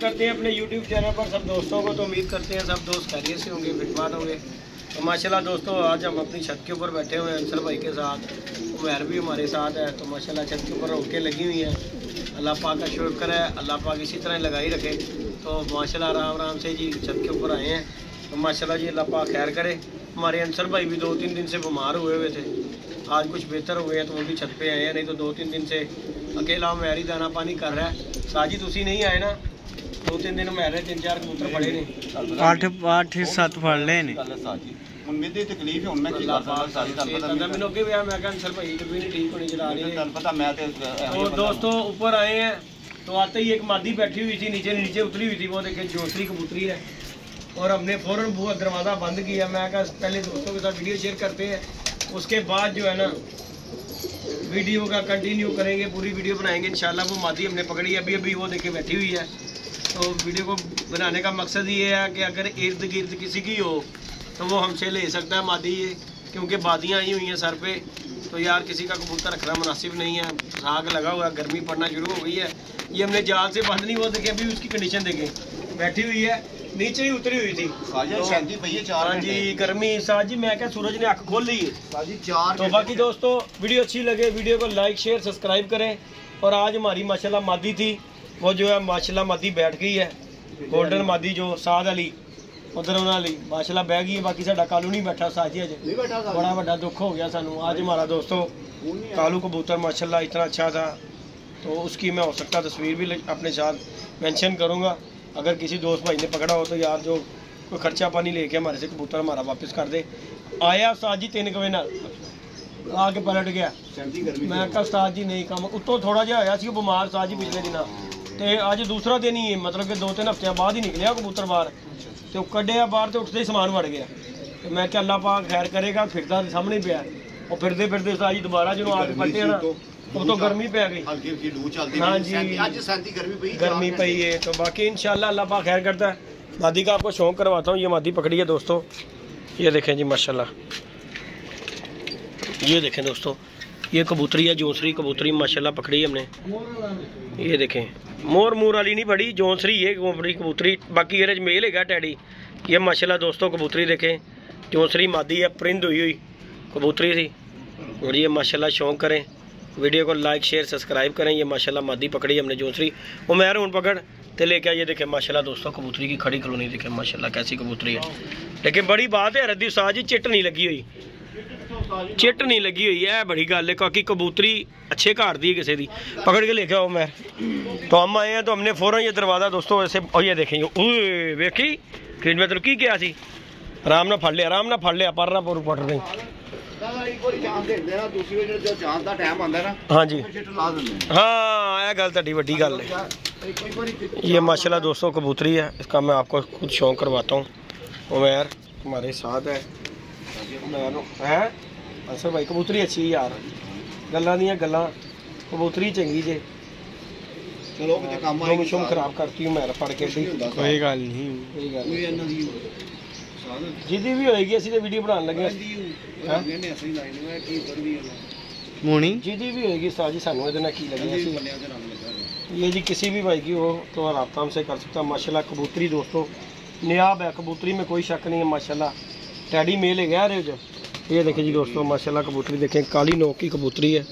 करते हैं अपने YouTube चैनल पर सब दोस्तों को। तो उम्मीद करते हैं सब दोस्त खैरियत से होंगे, फिटफाट होंगे। तो माशाल्लाह दोस्तों आज हम अपनी छत के ऊपर बैठे हुए हैं अंसर भाई के साथ, उमैर भी हमारे साथ है। तो माशाल्लाह छत के ऊपर रोकें लगी हुई हैं। अल्लाह पाक का शुक्र है, अल्लाह पाक इसी तरह लगाई रखे। तो माशाल्लाह आराम आराम से जी छत के ऊपर आए हैं। तो माशाल्लाह जी अल्लाह पाक खैर करे। हमारे अंसर भाई भी 2-3 दिन से बीमार हुए थे, आज कुछ बेहतर हो गए हैं तो वो भी छत पे आए हैं, नहीं तो 2-3 दिन से अकेला उमैर ही दाना पानी कर रहा है। साजिद उसी नहीं आए ना, 2-3 दिन उमैर ने 3-4 कबूतर फड़े ने, 8-7 फड़ ले ने। मेरी तकलीफ है उनमें की कर सकदा सारी तन पता मैंने ओके भैया मैं अंसर भाई भी नहीं ठीक होनी चला रही है तन पता मैं तो दोस्तों ऊपर आए हैं। तो आते ही एक मादी बैठी हुई थी, नीचे उतरी हुई थी, वो देखे जोसरी कबूतरी है। और हमने फ़ौरन बुआ दरवाज़ा बंद किया। मैं कहा पहले दोस्तों के साथ वीडियो शेयर करते हैं, उसके बाद जो है ना वीडियो का कंटिन्यू करेंगे, पूरी वीडियो बनाएंगे इंशाल्लाह। वो मादी हमने पकड़ी अभी वो देखे बैठी हुई है। तो वीडियो को बनाने का मकसद ये है कि अगर इर्द गिर्द किसी की हो तो वो हमसे ले सकता है मादी ये, क्योंकि बादियाँ आई हुई हैं सर पे। तो यार किसी का कबूतर रखना मुनासिब नहीं है, आग लगा हुआ है, गर्मी पड़ना शुरू हो गई है। ये हमने जाल से बंद नहीं, वो देखें अभी उसकी कंडीशन देखें, बैठी हुई है, नीचे ही उतरी हुई थी। हाँ जी गर्मी साजी, मैं क्या सूरज ने आँख खोल ली है। तो बाकी दोस्तों वीडियो अच्छी लगे वीडियो को लाइक शेयर सब्सक्राइब करें। और आज हमारी माशाल्लाह मादी थी, वो जो है माशाल्लाह मादी बैठ गई है, गोल्डन मादी जो साद अली उधर वाली माशाल्लाह बह गई है। बाकी साडा कालू नहीं बैठा साजी अज, बड़ा बड़ा दुख हो गया सानू। आज हमारा दोस्तों कालू कबूतर माशाल्लाह इतना अच्छा था, तो उसकी मैं हो सकता तस्वीर भी अपने साथ मेंशन करूँगा। अगर किसी दोस्त भाई ने पकड़ा हो तो यार जो कोई खर्चा पानी लेके हमारे से कबूतर हमारा वापस कर दे। आया साजी 3 कवे नाल आके पलट गया। मैं कहा उस्ताद जी नहीं काम उत्तों थोड़ा जिहा होया सी बीमार साज जी पिछले दिनों, तो अज दूसरा दिन ही मतलब कि 2-3 हफ्ते बाद ही निकलिया कबूतर बाहर, तो कड्ढिया बाहर तो उठते ही समान वड़ गया। तो मैं क्या अल्लाह पाक खैर करेगा, फिरदा सामने पिया और फिरदे फिरदे साज जी दोबारा जो आके पलटे ना वो तो गर्मी पै गई। हाँ जी गर्मी पई है। तो बाकी इंशाल्लाह अल्लाह पाक खैर करता है। मादी का आपको शौक करवाता हूँ। ये मादी पकड़ी है दोस्तों, ये देखें जी माशाल्लाह, ये देखें दोस्तों, ये कबूतरी है जोंसरी कबूतरी माशाल्लाह पकड़ी है हमने। ये देखें मोर मूर वाली नहीं पड़ी, जोंसरी है कबूतरी। बाकी ये मेल है टैडी। ये माशाल्लाह दोस्तों कबूतरी देखें, जोंसरी मादी है, परिंद हुई कबूतरी थी। और ये माशाल्लाह शौक करें, वीडियो को लाइक शेयर सब्सक्राइब करें। ये माशाल्लाह मादी पकड़ी हमने जोंसरी, उमैर हूँ पकड़ तो लेके आइए। देखें माशाल्लाह दोस्तों कबूतरी की खड़ी कलोनी देखें माशाल्लाह कैसी कबूतरी है। लेकिन बड़ी बात है रद्दी साज जी चिट नहीं लगी हुई, चिट नहीं लगी हुई है, बड़ी गल है। क्योंकि कबूतरी अच्छे घर दी है, किसी की पकड़ के लेके आओ मैं। तो हम आए हैं तो हमने फ़ौरन ये दरवाज़ा दोस्तों ऐसे और ये देखें वेखी कि मतलब की क्या सी आराम ना फड़ लिया पर ना पूर पट नहीं। हाँ जी हाँ यह गल तड़ी वड्डी गल है। ये माशाल्लाह दोस्तों कबूतरी है, इसका मैं आपको खुद शौक करवाता हूँ। उमैर हमारे साथ है, अंसर भाई कबूतरी अच्छी यार, गल्लां दियां गल्लां, कबूतरी चंगी जे। चलो काम खराब करती हूँ मैं पढ़ के। कोई गल नहीं, जिदी भी होएगी असं तो वीडियो बनाने लगे मोनी जिदी भी होएगी साजी सानू ये की लगे। ये जी किसी भी भाई की हो तो रब्ता हमसे कर सकता। माशाल्लाह कबूतरी दोस्तों नियाब है, कबूतरी में कोई शक नहीं है माशाल्लाह। टैडी मेल है गया जो। ये देखें जी दोस्तों माशाल्लाह कबूतरी देखें, काली नोक की कबूतरी है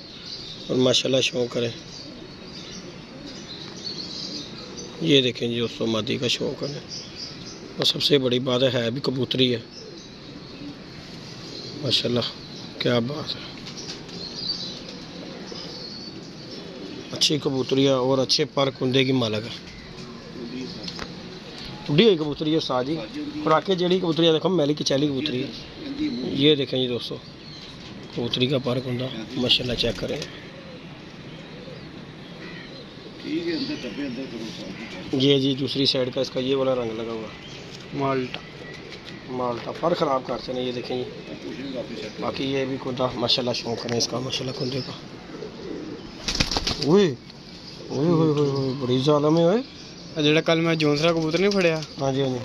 और माशाल्लाह शौक करें। ये देखें जी दोस्तों मादी का शौक है, और सबसे बड़ी बात है भी कबूतरी है माशाल्लाह, क्या बात है। अच्छी कबूतरी है और अच्छे पर कुंदे की मालक है। बुढ़ी हुई कबूतरी है साजी, खुराके जड़ी कबूतरी है देखो मैली कचैली कबूतरी है। ये देखें जी दोस्तों कबूतरी का पर कुंदा माशाल्लाह चेक करें। ये जी दूसरी साइड का इसका ये वाला रंग लगा हुआ माल्टा पर ख़राब करते हैं। ये देखें जी बाकी ये भी कुंदा माशाल्लाह शौक करें इसका माशाल्लाह कुंदे का। बड़ी ज़ालम है जो कल मैं जोंसरा कबूतर नहीं फड़िया। हाँ जी हाँ जी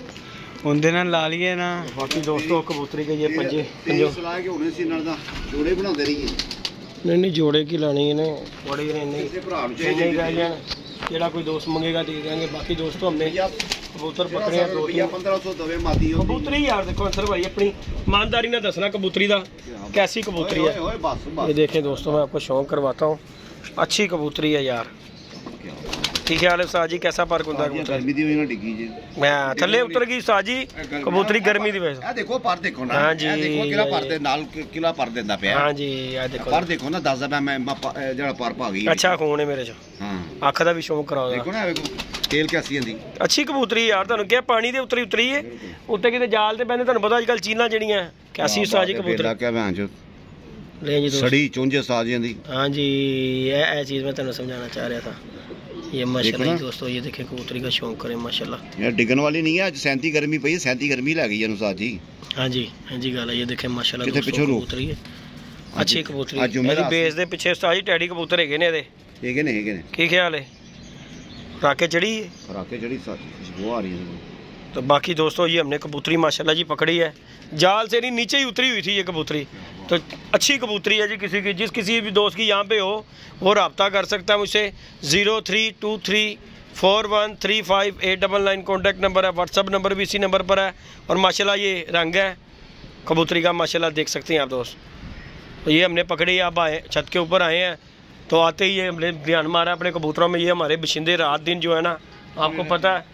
उनके नाल ला लिए ना। बाकी दोस्तों कबूतरी के ये पंजे नहीं जोड़े की लानी इन्हें बड़ी नहीं रह जान जेड़ा कोई दोस्त मंगेगा दे देंगे। बाकी दोस्तों हमने कबूतर पकड़े हैं 1500 दवे मादी होंदी कबूतरी यार देखो अंसर भाई अपनी ईमानदारी ने दसना कबूतरी दा कैसी कबूतरी है। ओए बस ये देखें दोस्तों मैं आपको शौक करवाता हूँ, अच्छी कबूतरी है यार। ठीक है आले साजी कैसा फर्क होता है कबूतर गर्मी दी वजह डिगी जी मैं थल्ले उतर गई साजी कबूतरी गर्मी दी वजह ए देखो पर देखो ना हाँ जी, ए देखो किला पर दे नाल किला पर देंदा पिया हाँ जी ये देखो पर देखो ना 10 ਦਾ मैं ਜਿਹੜਾ पर पा गई अच्छा खून है मेरे च हां अख दा भी शौक कराओ देखो ना देखो तेल कैसी आंदी अच्छी कबूतरी यार ਤੁਹਾਨੂੰ ਕਿਹਾ ਪਾਣੀ ਦੇ ਉੱਤਰੀ ਉਤਰੀ ਹੈ ਉੱਤੇ ਕਿਤੇ ਜਾਲ ਤੇ ਪੈਂਦੇ ਤੁਹਾਨੂੰ ਪਤਾ ਅੱਜ ਕੱਲ ਚੀਲਾਂ ਜਿਹੜੀਆਂ कैसी साजी कबूतर क्या भैन जो ले जी सड़ी चुंझ साजियां दी हाँ जी ये चीज़ मैं तुम्हें समझाना चाह रहा था। ये माशाल्लाह दोस्तों ये देखें कबूतरी का शौक करें माशाल्लाह यार डिगन वाली नहीं है आज 37 गर्मी पई 37 गर्मी लग गई अनुसार जी हाँ जी गल है। ये देखें माशाल्लाह किथे पिछो कबूतरी है अच्छी कबूतरी मेरी बेस दे पिछे साजी टैडी कबूतर हैगे ने हैगे ने की ख्याल है राके चढ़ी वो आ रही है। तो बाकी दोस्तों ये हमने कबूतरी माशाल्लाह जी पकड़ी है, जाल से नहीं नीचे ही उतरी हुई थी ये कबूतरी। तो अच्छी कबूतरी है जी, किसी भी दोस्त की यहाँ पे हो वो रब्ता कर सकता है मुझसे। 0323413589 कॉन्टैक्ट नंबर है, व्हाट्सअप नंबर भी इसी नंबर पर है। और माशाल्लाह ये रंग है कबूतरी का माशाल्लाह देख सकते हैं आप दोस्त। तो ये हमने पकड़ी, आप आए छत के ऊपर आए हैं तो आते ही ये हमने ध्यान मारा अपने कबूतरों में। ये हमारे बशिंदे रात दिन जो है ना आपको पता है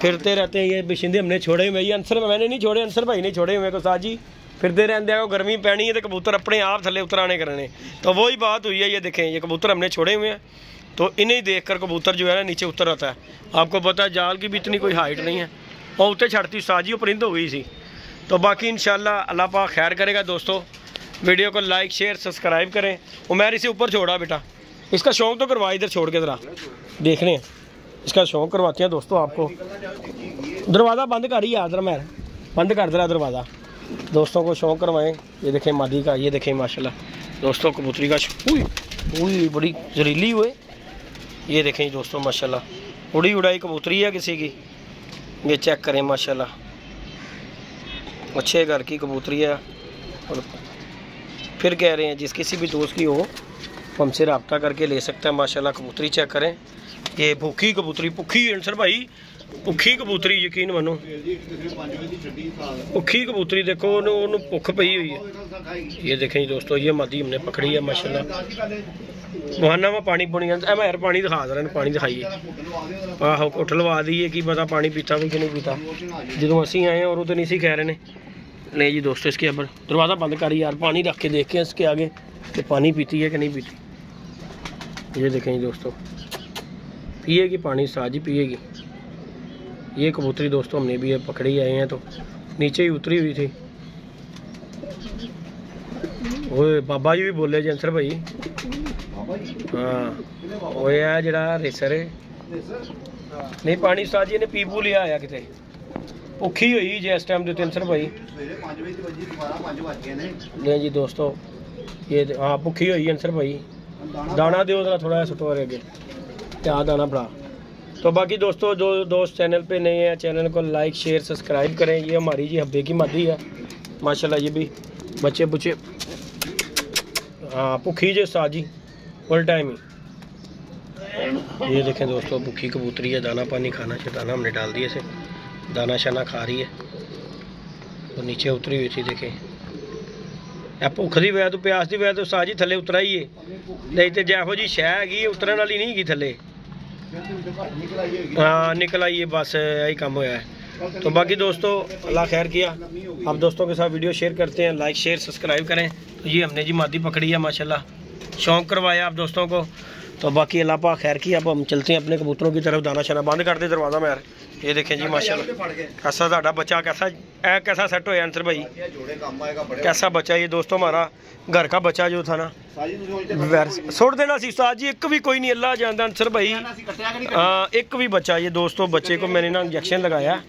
फिरते रहते हैं ये बशिंदे, हमने छोड़े हुए। ये अंसर मैंने नहीं छोड़े, अंसर भाई नहीं छोड़े हुए को साथ जी फिरते रहते हैं। गर्मी पैनी है तो कबूतर अपने आप थले उतराने करने, तो वही बात हुई है। ये देखें ये कबूतर हमने छोड़े हुए हैं तो इन्हें देख कर कबूतर जो है ना नीचे उतर आता है। आपको पता है जाल की भी इतनी कोई हाइट नहीं है और उत्ते छड़ती साजी परिंद हो गई सी। तो बाकी इंशाल्लाह अल्लाह पाक खैर करेगा। दोस्तों वीडियो को लाइक शेयर सब्सक्राइब करें। उमैर इसे ऊपर छोड़ा बेटा, इसका शौक तो करवा, इधर छोड़ के ज़रा देखने हैं इसका शौक करवाते हैं दोस्तों आपको। दरवाज़ा बंद कर ही याद रहा, मैं बंद कर दे रहा दरवाज़ा, दोस्तों को शौक करवाएं। ये देखें मादी का, ये देखें माशाल्लाह दोस्तों कबूतरी का उई बड़ी जहरीली हुए। ये देखें दोस्तों माशाल्लाह उड़ी उड़ाई कबूतरी है किसी की, ये चेक करें माशाल्लाह अच्छे घर की कबूतरी है। और फिर कह रहे हैं जिस किसी भी दोस्त की हो हमसे रब्ता करके ले सकता है माशाल्लाह। कबूतरी चेक करें, ये भूखी कबूतरी, भुखी अंसर भाई भुखी कबूतरी, यकीन मानो भुखी कबूतरी। देखो उन्होंने भुख पई हुई है। ये देखें दोस्तों ये मादी हमने पकड़ी है माशाल्लाह। मुहाना में पानी पुनी मैं पानी दिखा दे रहे, पानी दिखाइए। आहो घुट लवा दी है कि पता पानी पीता भी कि नहीं पीता। जो असी आए हैं और तो नहीं सी कह रहे हैं नहीं जी दोस्तों इसके अब दरवाज़ा बंद कर यार, पानी रख के देख के इसके आगे कि पानी पीती है कि नहीं पीती। ये देखें जी दोस्तों पिएगी पानी, साजी पिएगी। ये कबूतरी दोस्तों हमने भी ये पकड़ी आए हैं तो नीचे ही उतरी हुई थी। ओए बाबा जी भी बोले जी अंसर भाई, हाँ वो है जरा रेसर है नहीं पानी साजी ने पी पू लिया आया कितने भुखी हुई जी इस टाइम के अंसर भाई। नहीं जी दोस्तों ये हाँ भुखी हुई अंसर भाई, दाना दो जरा थोड़ा सुटो अगे क्या दाना बड़ा। तो बाकी दोस्तों जो दोस्त चैनल पे नए हैं चैनल को लाइक शेयर सब्सक्राइब करें। ये हमारी जी हब्बे की मादी है माशाल्लाह, ये भी बच्चे बुच्चे हाँ भुखी जे साजी फुल टाइम ही। ये देखें दोस्तों भुखी कबूतरी है, दाना पानी खाना चाहिए, दाना हमने डाल दिया इसे, दाना शाना खा रही है। तो नीचे उतरी हुई थी देखें भुख की वजह तो प्यास की वजह तो साजी थले उतरा ही है, नहीं तो जैहो जी शह हैगी उतरन वाली नहीं हैगी थले। हाँ निकल आई है बस यही काम होया है। तो बाकी दोस्तों अल्लाह खैर किया, आप दोस्तों के साथ वीडियो शेयर करते हैं, लाइक शेयर सब्सक्राइब करें। तो ये हमने जी मादी पकड़ी है माशाल्लाह, शौक करवाया आप दोस्तों को। तो बाकी अल्लाह पाक खैर किया, अब हम चलते हैं अपने कबूतरों की तरफ। दाना शाना बंद कर दे दरवाज़ा में यार। ये देखें जी माशाल्लाह कैसा साडा बच्चा कैसा सेट होया अंसर भाई, कैसा बच्चा ये दोस्तों हमारा घर का बच्चा जो था ना छोड़ देना सी साज जी, एक भी कोई नहीं अल्लाह जानता अंसर भाई। हाँ एक भी बच्चा, ये दोस्तों बच्चे को मैंने ना इंजेक्शन लगाया,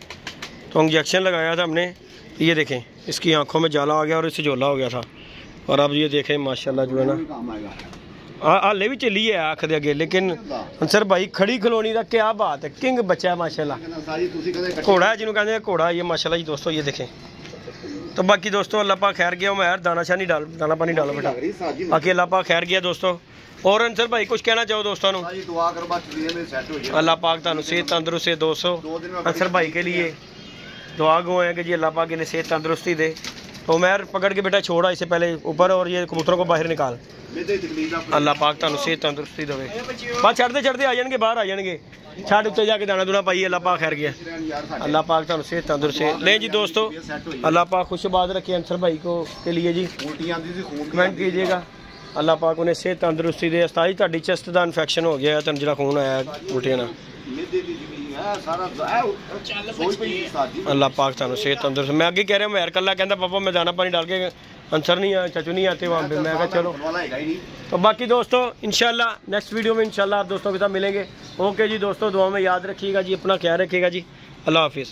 तो इंजेक्शन लगाया था हमने। ये देखें इसकी आंखों में जाला आ गया और इससे झोला हो गया था। और अब ये देखें माशाल्लाह जो है ना हाले भी चली है आँख दे अगे, लेकिन अंसर भाई खड़ी खलोनी का क्या बात है, किंग बच्चा है माशाल्लाह। घोड़ा है जिन्होंने कहते हैं घोड़ा, ये माशाल्लाह जी दोस्तों ये देखें तो बाकी दोस्तों अल्लाह पाक खैर गया, मैं यार दाना पानी डालो बेटा। बाकी अल्लाह पाक खैर गया दोस्तों। और अंसर भाई कुछ कहना चाहो दोस्तों को? अल्लाह पाक तुहानू सेहत तंदुरुस्ती दे दोस्तों। अंसर भाई के लिए दुआ गो है कि जी अल्लाह पाक इन्हें सेहत तंदुरुस्ती दे। तो मैं पकड़ के बेटा छोड़ा इससे पहले ऊपर और ये कबूतरों को बाहर निकाल। अल्लाह पाक तुहानू सेहत तंदुरुस्ती देवे। बस चढ़ते चढ़ते आ जाएंगे, बाहर आ जाएंगे, छड़ उत्ते जाके दाना दूना पाइए। अल्लाह पाक खैर गया, अल्लाह पाक तुहानू सेहत तंदुरुस्ती ले जी दोस्तों। अल्लाह पाक खुशबाद रखे अंसर भाई को के लिए जी, कमेंट कीजिएगा। अल्लाह पाक उन्हें सेहत तंदुरुस्ती दे। उस्ताद जी तुहाडी चेस्ट दा इन्फेक्शन हो गया, तन जिहड़ा खून आया उल्टियां नाल, अल्लाह पाक तुहानू सेहत तंदुरुस्त। मैं अगे कह रहा मैं कल्ला कहता पापा मैं दाना पानी डाल के अंसर नहीं आया, चाचू नहीं आते वहाँ पे। मैं कहा चलो। तो बाकी दोस्तों इंशाल्लाह नेक्स्ट वीडियो में इंशाल्लाह आप दोस्तों के साथ मिलेंगे। ओके जी दोस्तों, दुआ में याद रखिएगा जी, अपना ख्याल रखिएगा जी। अल्लाह हाफिज़।